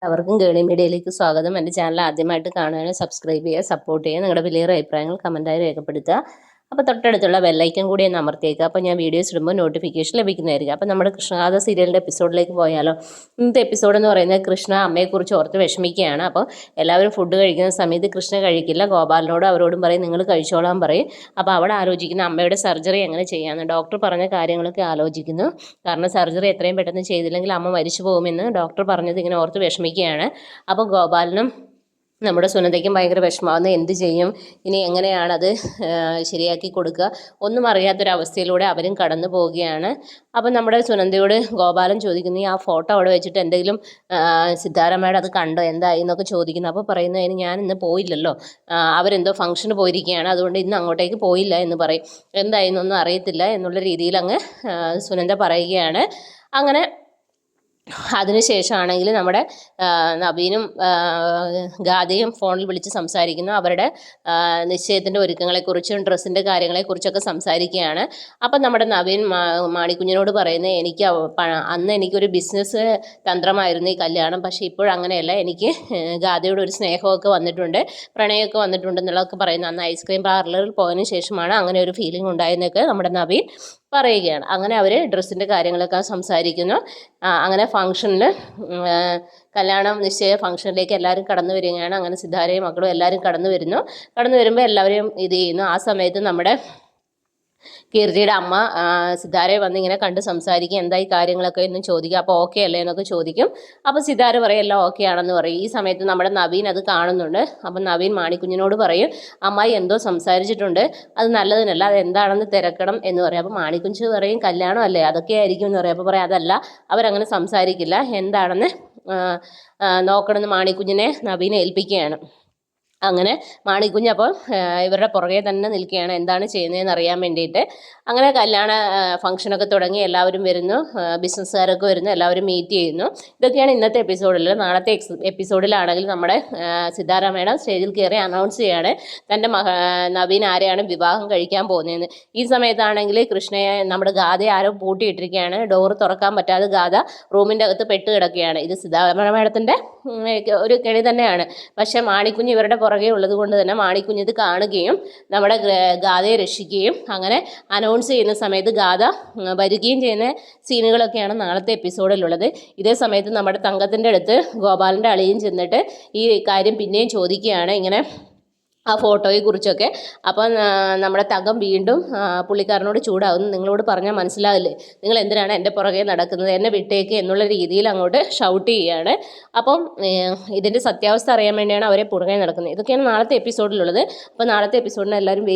അവർക്കും ഗേളി മീഡിയയിലേക്ക് സ്വാഗതം. എൻ്റെ ചാനൽ ആദ്യമായിട്ട് കാണുകയാണെങ്കിൽ സബ്സ്ക്രൈബ് ചെയ്യുക, സപ്പോർട്ട് ചെയ്യുക, നിങ്ങളുടെ വിലയേറിയ അഭിപ്രായങ്ങൾ കമൻറ്റായി രേഖപ്പെടുത്തുക. അപ്പോൾ തൊട്ടടുത്തുള്ള ബെല്ലൈക്കൻ കൂടി ഒന്ന് അമർത്തിയേക്കുക. അപ്പോൾ ഞാൻ വീഡിയോസ് ഇടുമ്പോൾ നോട്ടിഫിക്കേഷൻ ലഭിക്കുന്നതായിരിക്കും. അപ്പോൾ നമ്മുടെ കൃഷ്ണഗാഥ സീരിയലിൻ്റെ എപ്പിസോഡിലേക്ക് പോയാലോ? ഇന്നത്തെ എപ്പിസോഡ് എന്ന് പറയുന്നത് കൃഷ്ണ അമ്മയെക്കുറിച്ച് ഓർത്ത് വിഷമിക്കുകയാണ്. അപ്പോൾ എല്ലാവരും ഫുഡ് കഴിക്കുന്ന സമയത്ത് കൃഷ്ണ കഴിക്കില്ല. ഗോപാലിനോടും അവരോടും പറയും നിങ്ങൾ കഴിച്ചോളാൻ പറയും. അപ്പോൾ അവിടെ ആലോചിക്കുന്ന അമ്മയുടെ സർജറി എങ്ങനെ ചെയ്യാമെന്ന് ഡോക്ടർ പറഞ്ഞ കാര്യങ്ങളൊക്കെ ആലോചിക്കുന്നു. കാരണം സർജറി എത്രയും പെട്ടെന്ന് ചെയ്തില്ലെങ്കിൽ അമ്മ മരിച്ചു പോകുമെന്ന് ഡോക്ടർ പറഞ്ഞത് ഇങ്ങനെ ഓർത്ത് വിഷമിക്കുകയാണ്. അപ്പോൾ ഗോപാലിനും നമ്മുടെ സുനന്ദയ്ക്കും ഭയങ്കര വിഷമാവുന്നു. എന്ത് ചെയ്യും ഇനി, എങ്ങനെയാണത് ശരിയാക്കി കൊടുക്കുക, ഒന്നും അറിയാത്തൊരവസ്ഥയിലൂടെ അവരും കടന്നു പോവുകയാണ്. അപ്പം നമ്മുടെ സുനന്ദയോട് ഗോപാലൻ ചോദിക്കുന്നു, ആ ഫോട്ടോ അവിടെ വെച്ചിട്ട് എന്തെങ്കിലും സിദ്ധാരമ്മയുടെ അത് കണ്ടോ, എന്തായി എന്നൊക്കെ ചോദിക്കുന്നു. അപ്പോൾ പറയുന്നു, അതിന് ഞാൻ ഇന്ന് പോയില്ലല്ലോ, അവരെന്തോ ഫംഗ്ഷന് പോയിരിക്കുകയാണ്, അതുകൊണ്ട് ഇന്ന് അങ്ങോട്ടേക്ക് പോയില്ല എന്ന് പറയും. എന്തായെന്നൊന്നും അറിയത്തില്ല എന്നുള്ള രീതിയിൽ അങ്ങ് സുനന്ദ പറയുകയാണ്. അങ്ങനെ അതിനുശേഷമാണെങ്കിൽ നമ്മുടെ നവീനും ഗാഥയും ഫോണിൽ വിളിച്ച് സംസാരിക്കുന്നു. അവരുടെ നിശ്ചയത്തിൻ്റെ ഒരുക്കങ്ങളെക്കുറിച്ചും ഡ്രസ്സിൻ്റെ കാര്യങ്ങളെക്കുറിച്ചൊക്കെ സംസാരിക്കുകയാണ്. അപ്പം നമ്മുടെ നവീൻ മാണിക്കുഞ്ഞിനോട് പറയുന്നത്, അന്ന് എനിക്കൊരു ബിസിനസ് തന്ത്രമായിരുന്നു ഈ കല്യാണം, പക്ഷേ ഇപ്പോഴങ്ങനെയല്ല, എനിക്ക് ഗാഥയോട് ഒരു സ്നേഹമൊക്കെ വന്നിട്ടുണ്ട്, പ്രണയമൊക്കെ വന്നിട്ടുണ്ടെന്നുള്ളതൊക്കെ പറയുന്നു. അന്ന് ഐസ്ക്രീം പാർലറിൽ പോയതിനു ശേഷമാണ് അങ്ങനെ ഒരു ഫീലിംഗ് ഉണ്ടായെന്നൊക്കെ നമ്മുടെ നവീൻ പറയുകയാണ്. അങ്ങനെ അവർ ഡ്രസ്സിൻ്റെ കാര്യങ്ങളൊക്കെ സംസാരിക്കുന്നു. അങ്ങനെ ഫംഗ്ഷനിൽ കല്യാണം നിശ്ചയ ഫംഗ്ഷനിലേക്ക് എല്ലാവരും കടന്നു വരികയാണ്. അങ്ങനെ സിദ്ധാരയും മക്കളും എല്ലാവരും കടന്നു വരുമ്പോൾ എല്ലാവരെയും ഇത് ചെയ്യുന്നു. ആ സമയത്ത് നമ്മുടെ കീർത്തിയുടെ അമ്മ സിദ്ധാരയെ വന്ന് ഇങ്ങനെ കണ്ട് സംസാരിക്കും, എന്തായി കാര്യങ്ങളൊക്കെ എന്ന് ചോദിക്കും. അപ്പോൾ ഓക്കെ അല്ലേ എന്നൊക്കെ ചോദിക്കും. അപ്പോൾ സിദ്ധാര പറയും എല്ലാം ഓക്കെ ആണെന്ന് പറയും. ഈ സമയത്ത് നമ്മുടെ നവീൻ അത് കാണുന്നുണ്ട്. അപ്പം നവീൻ മാണിക്കുഞ്ഞിനോട് പറയും, അമ്മായി എന്തോ സംസാരിച്ചിട്ടുണ്ട്, അത് നല്ലതിനല്ല, അത് എന്താണെന്ന് തിരക്കണം എന്ന് പറയും. അപ്പോൾ മാണിക്കുഞ്ഞ് പറയും, കല്യാണം അല്ലേ, അതൊക്കെ ആയിരിക്കും എന്ന് പറയും. അപ്പോൾ പറയും അതല്ല, അവരങ്ങനെ സംസാരിക്കില്ല, എന്താണെന്ന് നോക്കണമെന്ന് മാണിക്കുഞ്ഞിനെ നവീനെ ഏൽപ്പിക്കുകയാണ്. അങ്ങനെ മാണിക്കുഞ്ഞ് അപ്പോൾ ഇവരുടെ പുറകെ തന്നെ നിൽക്കുകയാണ്, എന്താണ് ചെയ്യുന്നതെന്ന് അറിയാൻ വേണ്ടിയിട്ട്. അങ്ങനെ കല്യാണ ഫംഗ്ഷനൊക്കെ തുടങ്ങി, എല്ലാവരും വരുന്നു, ബിസിനസ്സുകാരൊക്കെ വരുന്നു, എല്ലാവരും മീറ്റ് ചെയ്യുന്നു. ഇതൊക്കെയാണ് ഇന്നത്തെ എപ്പിസോഡിൽ. നാളത്തെ എപ്പിസോഡിലാണെങ്കിൽ നമ്മുടെ സിദ്ധാരാമയുടെ സ്റ്റേജിൽ കയറി അനൗൺസ് ചെയ്യാണ് തൻ്റെ നവീൻ ആരെയാണ് വിവാഹം കഴിക്കാൻ പോകുന്നതെന്ന്. ഈ സമയത്താണെങ്കിൽ കൃഷ്ണയെ നമ്മുടെ ഗാഥയെ ആരോ പൂട്ടിയിട്ടിരിക്കുകയാണ്. ഡോറ് തുറക്കാൻ പറ്റാതെ ഗാഥ റൂമിൻ്റെ അകത്ത് പെട്ട് കിടക്കുകയാണ്. ഇത് സിദ്ധാരാമേടത്തിൻ്റെ ഒരു കെണി തന്നെയാണ്. പക്ഷേ മാണിക്കുഞ്ഞ് ഇവരുടെ പുറകെ ഉള്ളത് കൊണ്ട് തന്നെ മാണിക്കുഞ്ഞ് ഇത് കാണുകയും നമ്മുടെ ഗാഥയെ രക്ഷിക്കുകയും അങ്ങനെ അനൗൺസ് ചെയ്യുന്ന സമയത്ത് ഗാഥ വരികയും ചെയ്യുന്ന സീനുകളൊക്കെയാണ് നാളത്തെ എപ്പിസോഡിലുള്ളത്. ഇതേ സമയത്ത് നമ്മുടെ തങ്കത്തിൻ്റെ അടുത്ത് ഗോപാലിൻ്റെ അളിയും ചെന്നിട്ട് ഈ കാര്യം പിന്നെയും ചോദിക്കുകയാണ്, ഇങ്ങനെ ആ ഫോട്ടോയെക്കുറിച്ചൊക്കെ. അപ്പം നമ്മുടെ തങ്കം വീണ്ടും പുള്ളിക്കാരനോട് ചൂടാവുന്നു, നിങ്ങളോട് പറഞ്ഞാൽ മനസ്സിലാവില്ലേ, നിങ്ങൾ എന്തിനാണ് എൻ്റെ പുറകെ നടക്കുന്നത്, എന്നെ വിട്ടേക്ക് എന്നുള്ള രീതിയിൽ അങ്ങോട്ട് ഷൗട്ട് ചെയ്യുകയാണ്. അപ്പം ഇതിൻ്റെ സത്യാവസ്ഥ അറിയാൻ വേണ്ടിയാണ് അവരെ പുറകെ നടക്കുന്നത്. ഇതൊക്കെയാണ് നാളത്തെ എപ്പിസോഡിലുള്ളത്. അപ്പോൾ നാളത്തെ എപ്പിസോഡിന് എല്ലാവരും